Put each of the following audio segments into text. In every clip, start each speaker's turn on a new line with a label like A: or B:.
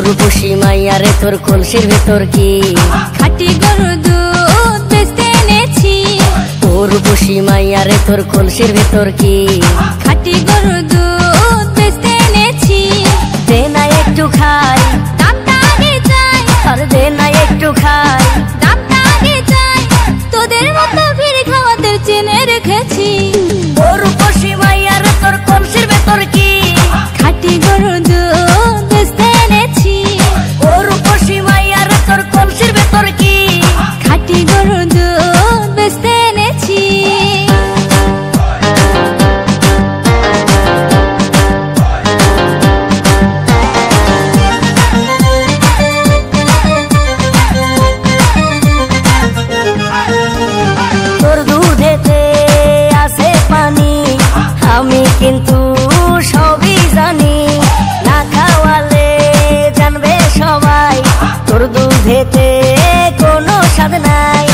A: রূপসী মাইয়ারে তোর কলসির ভেতর কি
B: খাঁটি গরুর দুধ বেচতে এনেছি।
A: ও রূপসী মাইয়ারে তোর কলসির ভেতর কি
B: খাঁটি গরুর দুধ বেচতে এনেছি।
A: দে না একটু খাই,
B: দামটা আগে চাই,
A: আর দে না একটু খাই,
B: দামটা আগে চাই। তোদের মতো ভিড় খাওয়াদের চেনে রেখেছি।
A: ও রূপসী মাইয়ারে তোর কলসির ভেতর কি
B: খাঁটি গরুর দুধ বেচতে এনেছি।
A: ও রূপসী মাইয়ারে তোর কলসির ভেতর কি
B: খাঁটি গরুর দুধ বেচতে এনেছি।
A: তোর দুধেতে আছে পানি, আমি কিন্তু সবই জানি। না খাওয়ালে জানবে সবাই তোর দুধেতে কোনো স্বাদ নাই।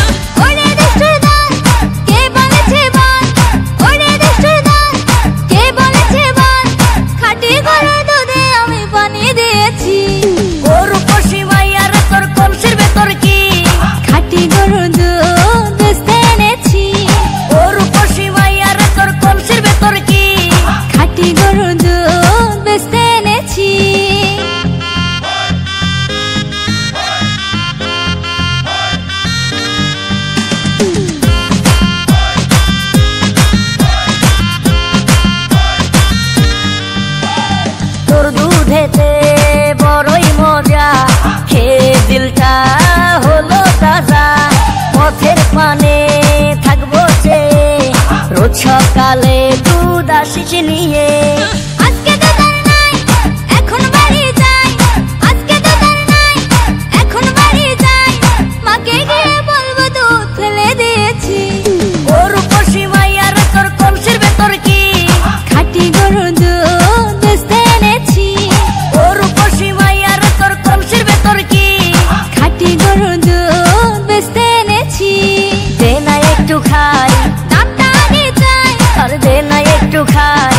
B: ওরে দুষ্টুর দল, কে বলেছে বল? ওরে দুষ্টুর দল, কে বলেছে বল? খাঁটি গরুর দুধে আমি পানি দিয়েছি।
A: ও রূপসী মাইয়ারে তোর কলসির ভেতর কি
B: খাঁটি গরুর দুধ বেচতে এনেছি।
A: ও রূপসী মাইয়ারে তোর কলসির ভেতর কি
B: খাঁটি গরুর দুধ বেচতে এনেছি।
A: তোর দুধেতে বড়ই মজা, খেয়ে দিলটা হলো তাজা। পথের পানে থাকবো চেয়ে, রোজ সকালে দুধ আসিস নিয়ে।
B: আজকে তো তার নাই, এখন বাড়ি যাই। আজকে তো তার নাই, এখন বাড়ি যাই। মাকে গিয়ে বলবো দুধ ফেলে দিয়েছি।
A: ও রূপসী মাইয়ারে তোর কলসির ভেতর কি
B: খাঁটি গরুর দুধ বেচতে এনেছি।
A: ও রূপসী মাইয়ারে তোর কলসির ভেতর কি
B: খাঁটি গরুর দুধ বেচতে এনেছি।
A: দে না একটু খাই,
B: দামটা আগে চাই,
A: আর দে না একটু খাই,